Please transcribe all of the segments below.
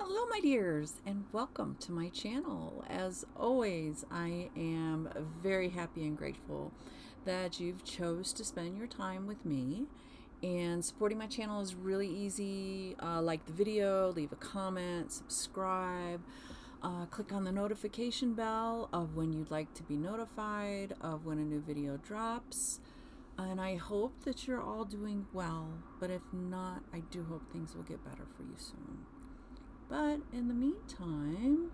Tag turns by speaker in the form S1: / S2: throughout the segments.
S1: Hello, my dears, and welcome to my channel. As always, I am very happy and grateful that you've chose to spend your time with me. And supporting my channel is really easy. Like the video, leave a comment, subscribe, click on the notification bell of when you'd like to be notified of when a new video drops. And I hope that you're all doing well, but if not, I do hope things will get better for you soon. But in the meantime,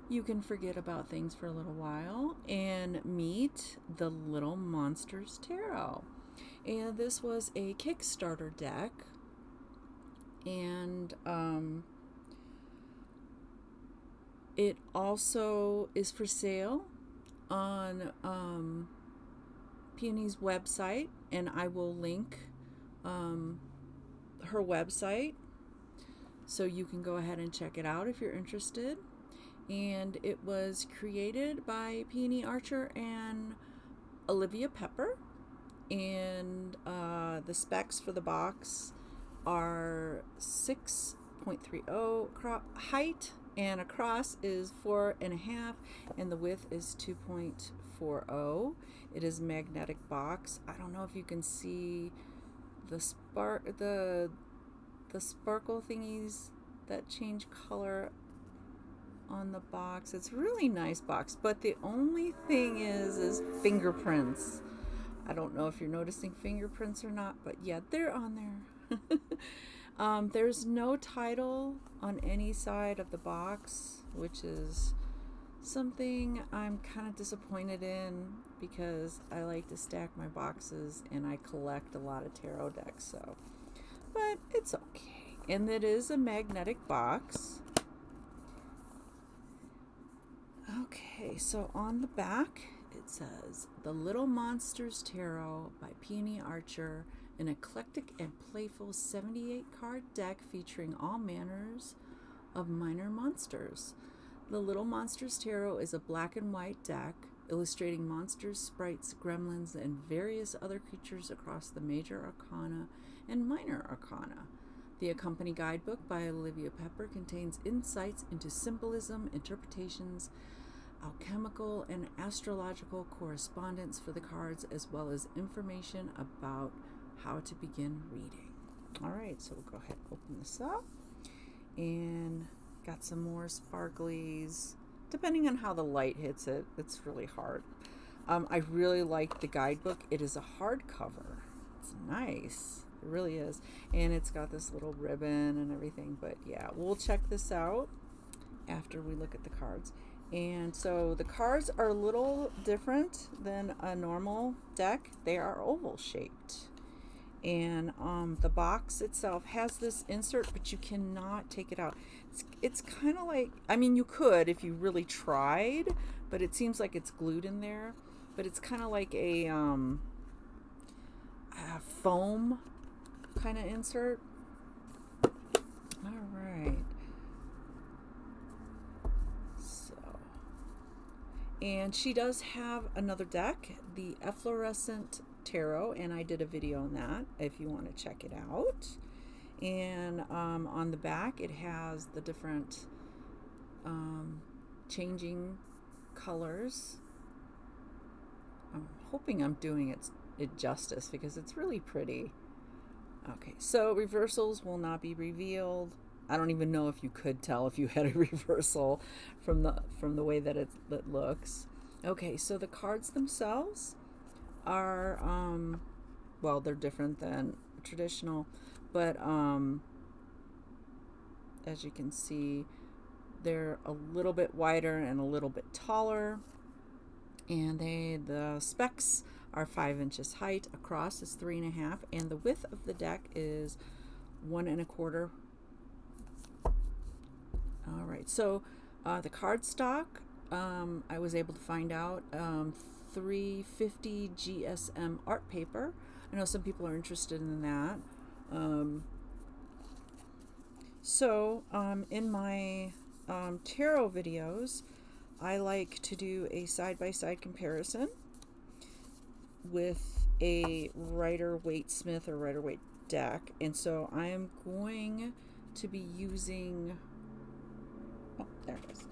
S1: you can forget about things for a little while and meet the Little Monsters Tarot. And this was a Kickstarter deck. And it also is for sale on Peony's website. And I will link her website, so you can go ahead and check it out if you're interested. And it was created by Peony Archer and Olivia Pepper. And the specs for the box are 6.30 height, and across is 4.5, and the width is 2.40. It is a magnetic box. I don't know if you can see the sparkle thingies that change color on the box. It's a really nice box, but the only thing is fingerprints. I don't know if you're noticing fingerprints or not, but yeah, they're on there. There's no title on any side of the box, which is something I'm kind of disappointed in, because I like to stack my boxes and I collect a lot of tarot decks, so but it's okay. And it is a magnetic box. Okay, so on the back it says The Little Monsters Tarot by Peony Archer, an eclectic and playful 78 card deck featuring all manners of minor monsters. The Little Monsters Tarot is a black and white deck illustrating monsters, sprites, gremlins, and various other creatures across the major arcana and minor arcana. The accompanying guidebook by Olivia Pepper contains insights into symbolism, interpretations, alchemical and astrological correspondence for the cards, as well as information about how to begin reading. All right, so we'll go ahead and open this up. And got some more sparklies. Depending on how the light hits it, it's really hard. I really like the guidebook. It is a hardcover. It's nice. It really is. And it's got this little ribbon and everything. But yeah, we'll check this out after we look at the cards. And so the cards are a little different than a normal deck. They are oval shaped. And the box itself has this insert, but you cannot take it out. It's kind of like, I mean, you could if you really tried, but it seems like it's glued in there. But it's kind of like a foam kind of insert. All right. So, and she does have another deck, the Efflorescent Tarot, and I did a video on that if you want to check it out. And on the back it has the different changing colors. I'm hoping I'm doing it justice, because it's really pretty. Okay, so reversals will not be revealed. I don't even know if you could tell if you had a reversal from the way that it looks. Okay, so the cards themselves are well, they're different than traditional, but as you can see, they're a little bit wider and a little bit taller, and the specs are 5 inches height, across is 3.5, and the width of the deck is 1.25. All right, so the cardstock, I was able to find out 350 GSM art paper. I know some people are interested in that. In my tarot videos, I like to do a side-by-side comparison with a Rider-Waite-Smith or Rider-Waite deck, and so I am going to be using Oh, there it is.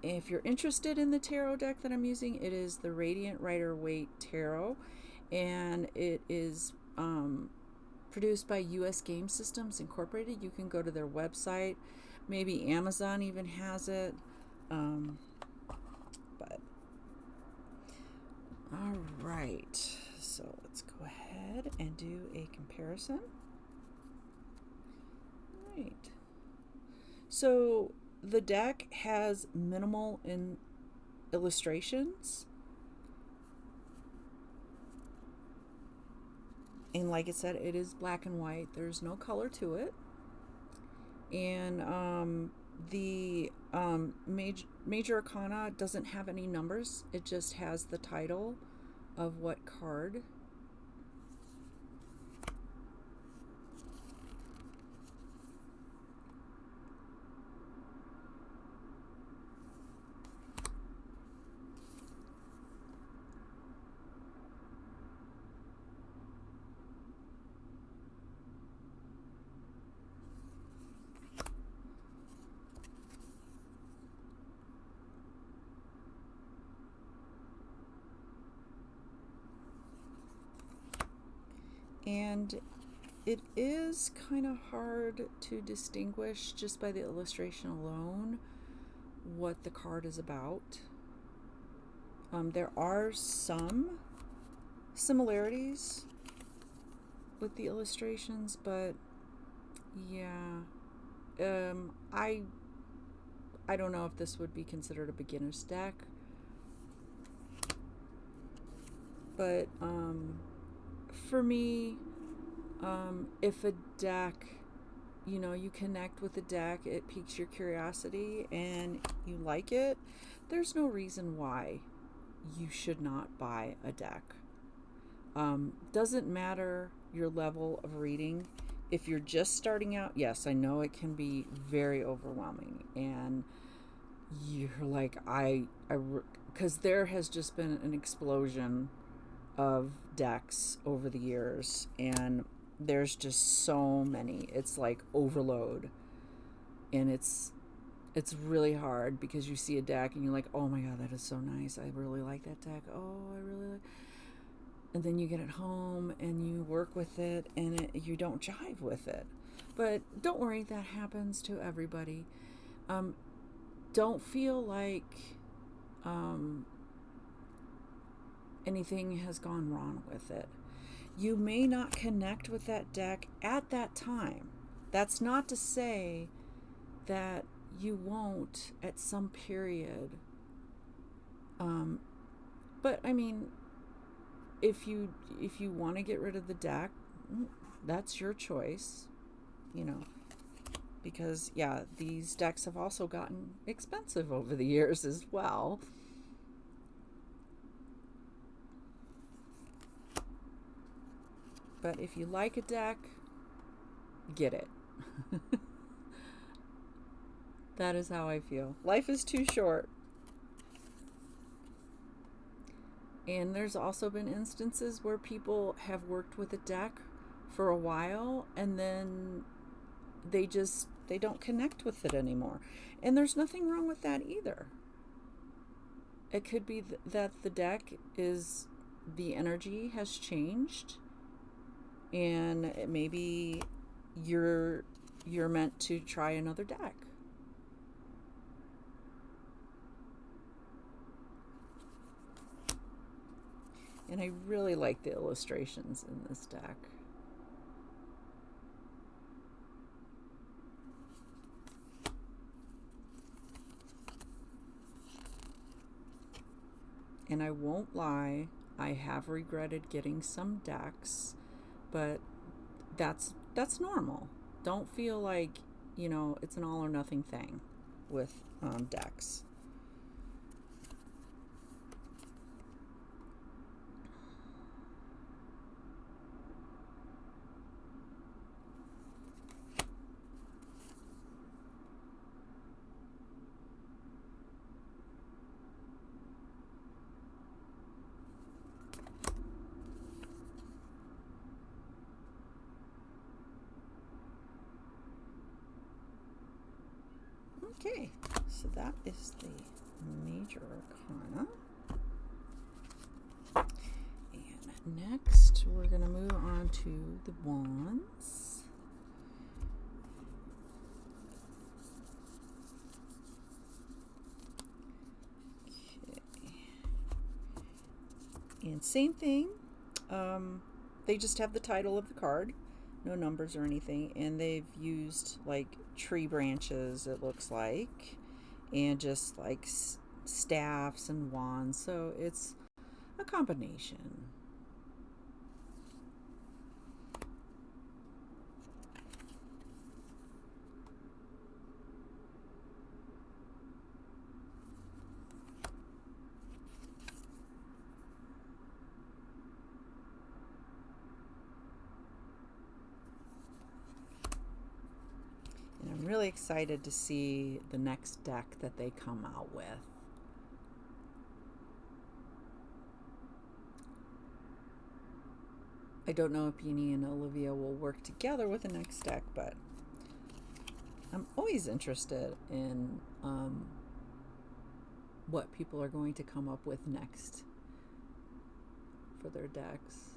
S1: If you're interested in the tarot deck that I'm using, it is the Radiant Rider-Waite Tarot, and it is produced by US Game Systems Incorporated. You can go to their website. Maybe Amazon even has it. But all right, so let's go ahead and do a comparison. All right. So the deck has minimal illustrations. And like I said, it is black and white. There's no color to it. And the major arcana doesn't have any numbers. It just has the title of what card. And it is kind of hard to distinguish just by the illustration alone what the card is about. There are some similarities with the illustrations, but yeah, I don't know if this would be considered a beginner's deck, but for me, if a deck, you connect with the deck, it piques your curiosity and you like it, there's no reason why you should not buy a deck. Doesn't matter your level of reading. If you're just starting out, yes, I know it can be very overwhelming, and you're like, because there has just been an explosion of decks over the years, and there's just so many. It's like overload, and it's really hard because you see a deck and you're like, oh my god, that is so nice, I really like that deck, oh I really like, and then you get it home and you work with it and you don't jive with it. But don't worry, that happens to everybody. Don't feel like anything has gone wrong with it. You may not connect with that deck at that time. That's not to say that you won't at some period. But I mean, if you want to get rid of the deck, that's your choice, because yeah, these decks have also gotten expensive over the years as well. But if you like a deck, get it. That is how I feel. Life is too short. And there's also been instances where people have worked with a deck for a while and then they don't connect with it anymore. And there's nothing wrong with that either. It could be that the deck is, the energy has changed, and maybe you're meant to try another deck. And I really like the illustrations in this deck. And I won't lie, I have regretted getting some decks, but that's normal. Don't feel like, it's an all or nothing thing with decks. Okay, so that is the major arcana. And next, we're going to move on to the wands. Okay. And same thing. They just have the title of the card, no numbers or anything, and they've used like tree branches, it looks like, and just like staffs and wands, so it's a combination. And I'm really excited to see the next deck that they come out with. I don't know if Peony and Olivia will work together with the next deck, but I'm always interested in what people are going to come up with next for their decks.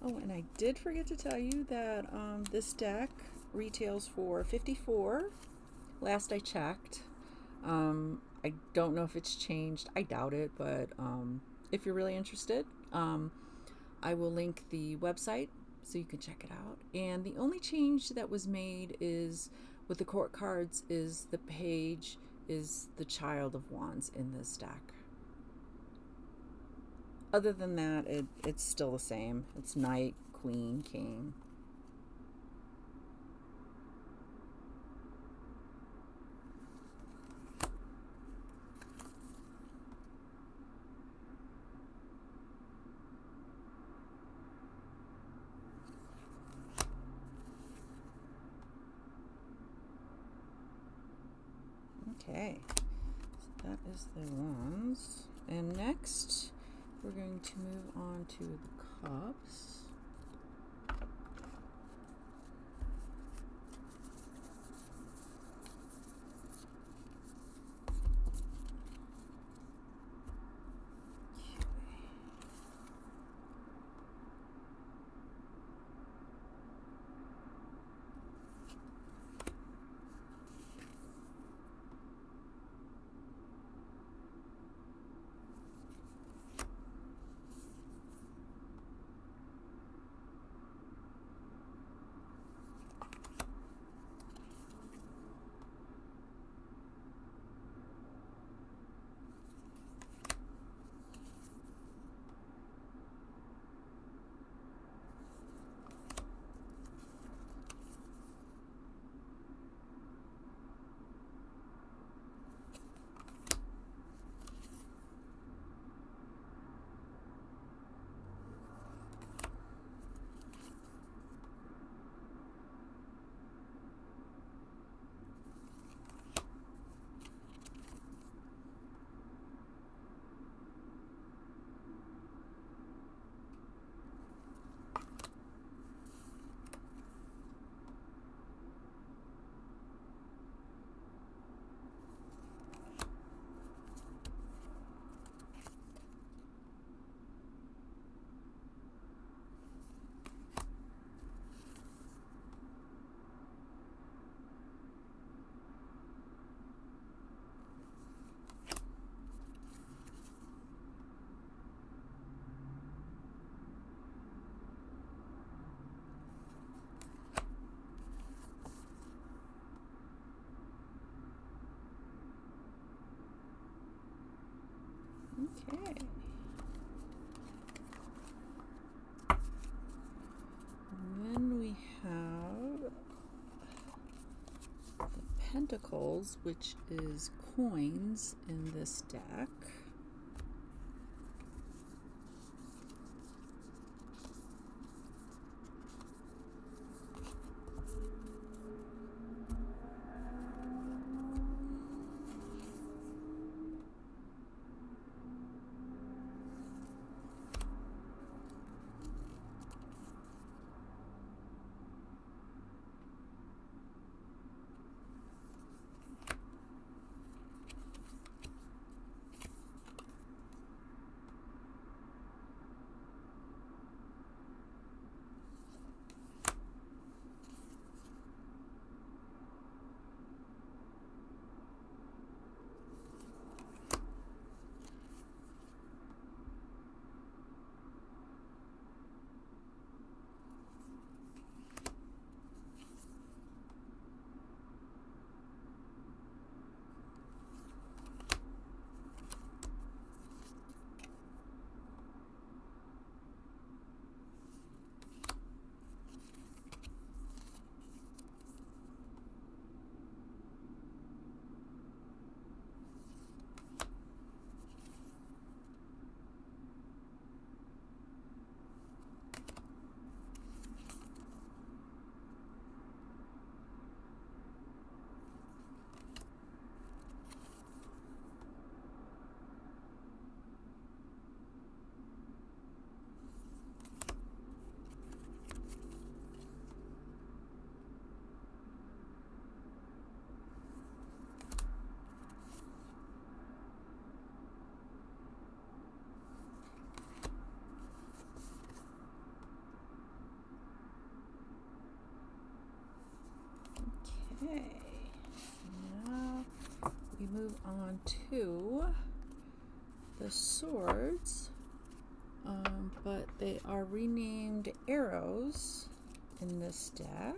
S1: Oh, and I did forget to tell you that this deck retails for $54. Last I checked. I don't know if it's changed. I doubt it, but if you're really interested, I will link the website so you can check it out. And the only change that was made is with the court cards is the page is the Child of Wands in this deck. Other than that, it's still the same. It's Knight, Queen, King. Okay, so that is the wands. And next, we're going to move on to the cups. Pentacles, which is coins in this deck. Okay, now we move on to the swords, but they are renamed arrows in this deck.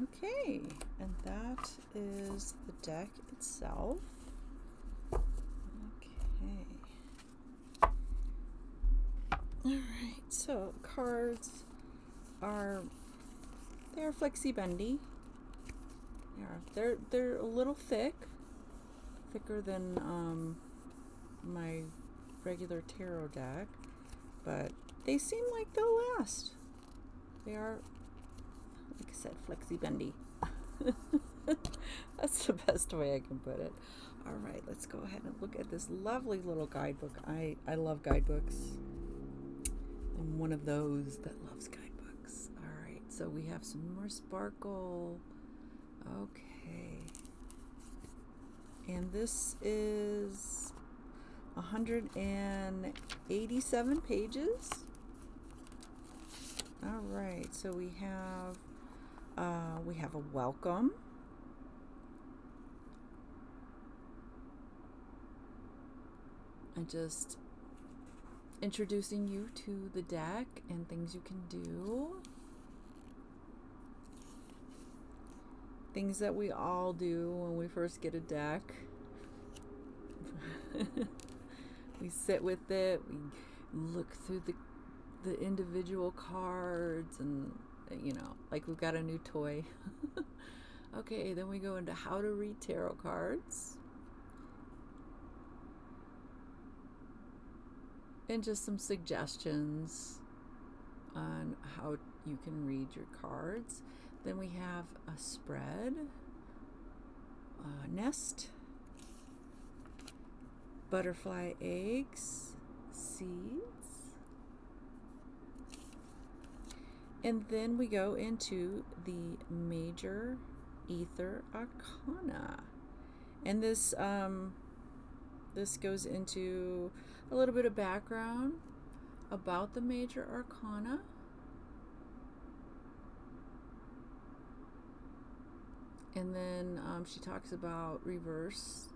S1: Okay, and that is the deck itself. Okay. Alright, so cards are flexi bendy. They're a little thicker than my regular tarot deck, but they seem like they'll last. They are, like I said, flexi bendy. That's the best way I can put it. All right, let's go ahead and look at this lovely little guidebook. I love guidebooks. I'm one of those that loves guidebooks. All right, so we have some more sparkle. Okay. And this is 187 pages. All right, so we have We have a welcome. And just introducing you to the deck and things you can do. Things that we all do when we first get a deck. We sit with it, we look through the individual cards, and like we've got a new toy. Okay, then we go into how to read tarot cards. And just some suggestions on how you can read your cards. Then we have a spread, a nest, butterfly eggs, seeds. And then we go into the major ether arcana. And this goes into a little bit of background about the major arcana. And then she talks about reversals.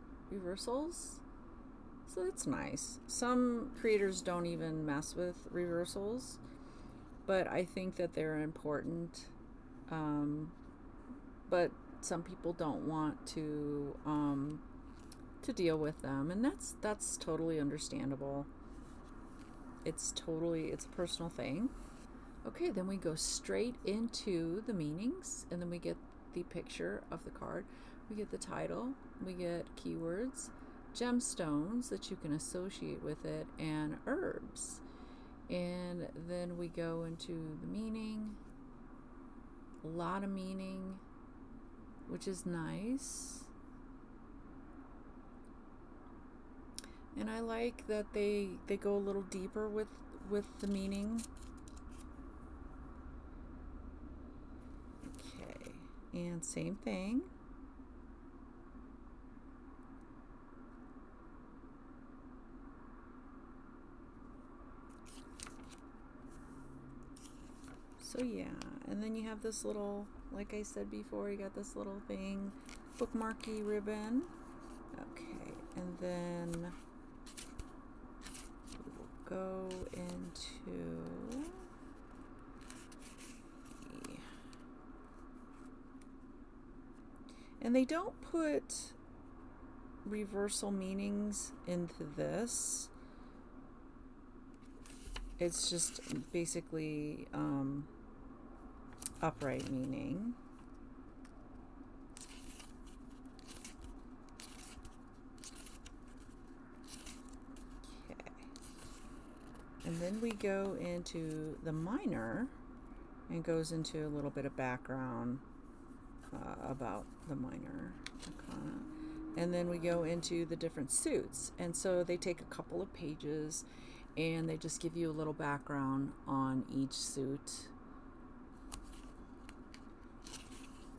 S1: So that's nice. Some creators don't even mess with reversals, but I think that they're important. But some people don't want to deal with them, and that's totally understandable. It's a personal thing. Okay, then we go straight into the meanings, and then we get the picture of the card, we get the title, we get keywords, gemstones that you can associate with it, and herbs. And then we go into the meaning, a lot of meaning, which is nice. And I like that they go a little deeper with the meaning. Okay, and same thing. So yeah, and then you have this little, like I said before, you got this little thing, bookmarky ribbon. Okay, and then go into and they don't put reversal meanings into this. It's just basically upright meaning. And then we go into the minor and goes into a little bit of background about the minor arcana. And then we go into the different suits. And so they take a couple of pages and they just give you a little background on each suit.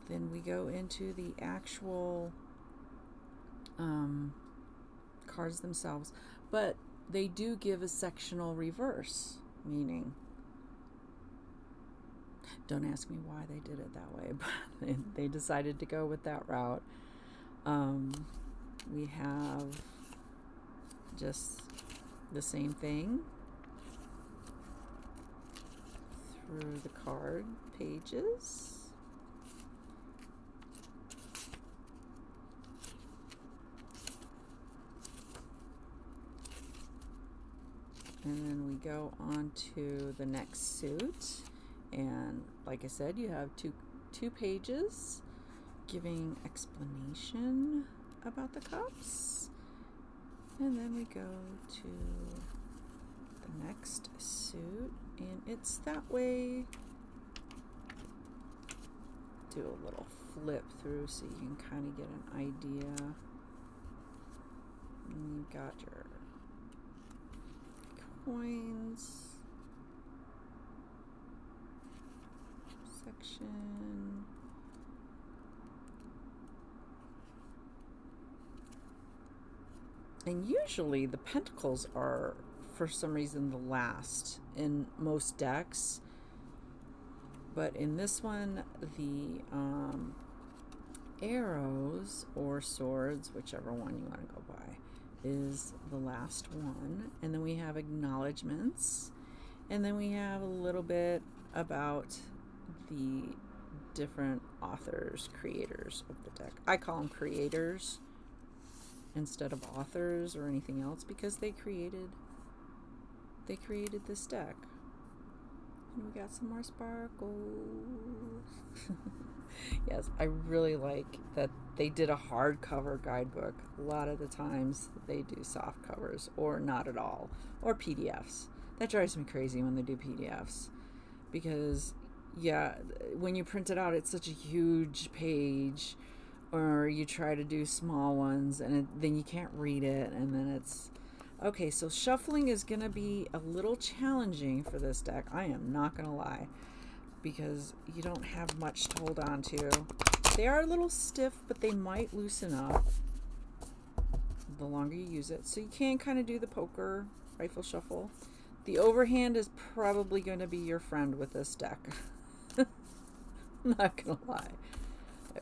S1: Then we go into the actual cards themselves. But they do give a sectional reverse meaning. Don't ask me why they did it that way, but they decided to go with that route. We have just the same thing through the card pages. And then we go on to the next suit. And like I said, you have two pages giving explanation about the cups. And then we go to the next suit. And it's that way. Do a little flip through so you can kind of get an idea. And you've got your coins section. And usually the pentacles are, for some reason, the last in most decks. But in this one, the arrows or swords, whichever one you want to go by, is the last one. And then we have acknowledgments. And then we have a little bit about the different authors, creators of the deck. I call them creators instead of authors or anything else because they created this deck. And we got some more sparkles. Yes, I really like that they did a hardcover guidebook. A lot of the times they do soft covers or not at all, or PDFs. That drives me crazy when they do PDFs because, yeah, when you print it out, it's such a huge page, or you try to do small ones and then you can't read it, and then it's okay. So shuffling is going to be a little challenging for this deck. I am not going to lie, because you don't have much to hold on to. They are a little stiff, but they might loosen up the longer you use it. So you can kind of do the poker rifle shuffle. The overhand is probably going to be your friend with this deck. Not going to lie.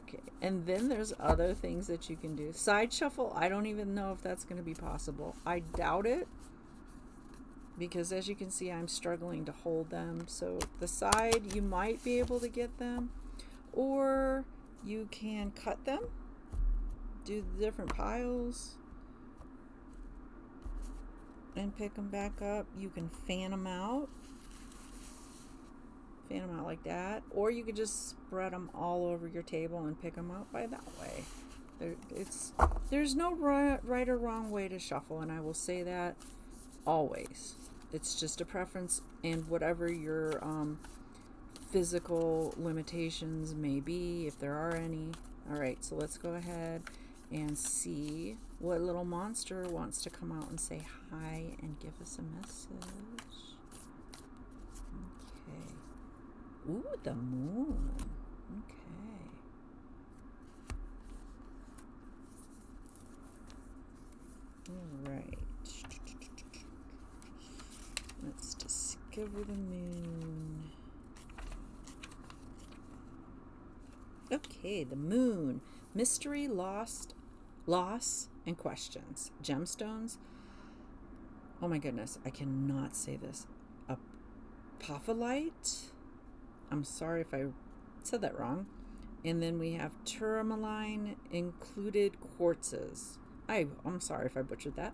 S1: Okay, and then there's other things that you can do. Side shuffle, I don't even know if that's going to be possible. I doubt it, because as you can see, I'm struggling to hold them. So the side, you might be able to get them, or you can cut them, do the different piles, and pick them back up. You can fan them out like that, or you could just spread them all over your table and pick them out by that way. There's no right or wrong way to shuffle, and I will say that always. It's just a preference, and whatever your physical limitations may be, if there are any. All right, so let's go ahead and see what little monster wants to come out and say hi and give us a message. Okay. Ooh, the moon. Okay. All right. Let's discover the moon. Okay, the moon. Mystery, loss, and questions. Gemstones. Oh my goodness, I cannot say this. Apophyllite. I'm sorry if I said that wrong. And then we have tourmaline included quartzes. I'm sorry if I butchered that.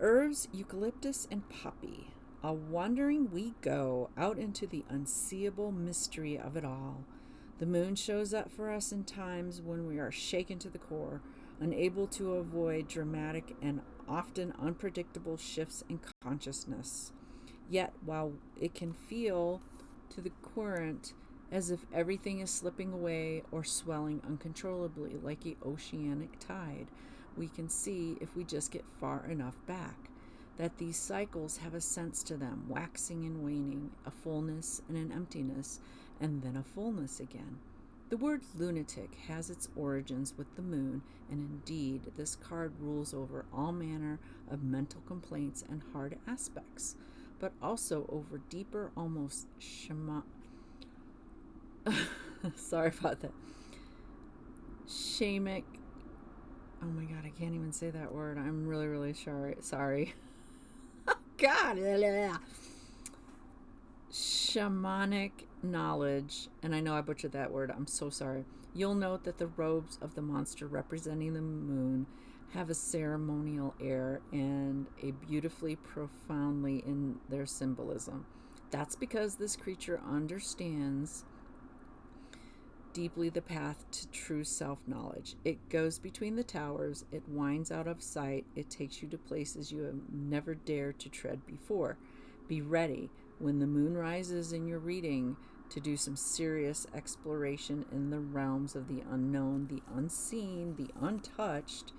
S1: Herbs, eucalyptus, and poppy. A wandering we go out into the unseeable mystery of it all. The moon shows up for us in times when we are shaken to the core, unable to avoid dramatic and often unpredictable shifts in consciousness. Yet, while it can feel to the current as if everything is slipping away or swelling uncontrollably like an oceanic tide, we can see, if we just get far enough back, that these cycles have a sense to them, waxing and waning, a fullness and an emptiness, and then a fullness again. The word lunatic has its origins with the moon, and indeed this card rules over all manner of mental complaints and hard aspects, but also over deeper, almost sorry about that. Shamic. Oh my God, I can't even say that word. I'm really, really sorry. God. Shamanic knowledge, and I know I butchered that word. I'm so sorry. You'll note that the robes of the monster representing the moon have a ceremonial air and a beautifully profoundly in their symbolism. That's because this creature understands deeply the path to true self-knowledge. It goes between the towers, it winds out of sight, it takes you to places you have never dared to tread before. Be ready when the moon rises in your reading to do some serious exploration in the realms of the unknown, the unseen, the untouched.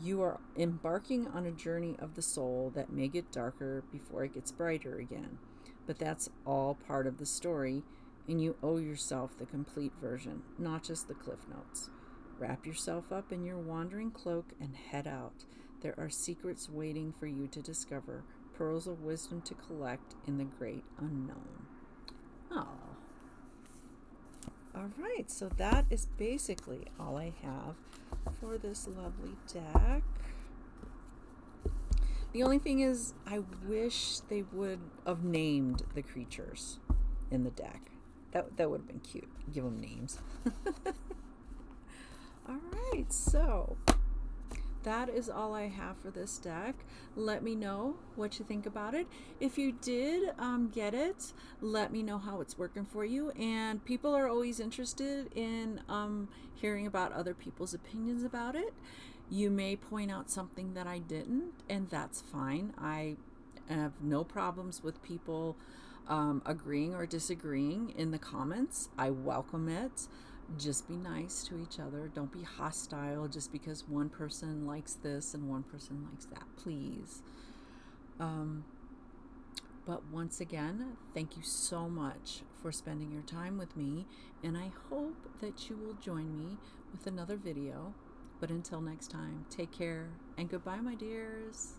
S1: You are embarking on a journey of the soul that may get darker before it gets brighter again. But that's all part of the story, and you owe yourself the complete version, not just the cliff notes. Wrap yourself up in your wandering cloak and head out. There are secrets waiting for you to discover, pearls of wisdom to collect in the great unknown. Oh, All right, so that is basically all I have for this lovely deck. The only thing is, I wish they would have named the creatures in the deck. That would have been cute. Give them names. All right, so that is all I have for this deck. Let me know what you think about it. If you did get it, let me know how it's working for you. And people are always interested in hearing about other people's opinions about it. You may point out something that I didn't, and that's fine. I have no problems with people agreeing or disagreeing in the comments. I welcome it. Just be nice to each other. Don't be hostile just because one person likes this and one person likes that, please. But once again, thank you so much for spending your time with me, and I hope that you will join me with another video. But until next time, take care and goodbye, my dears.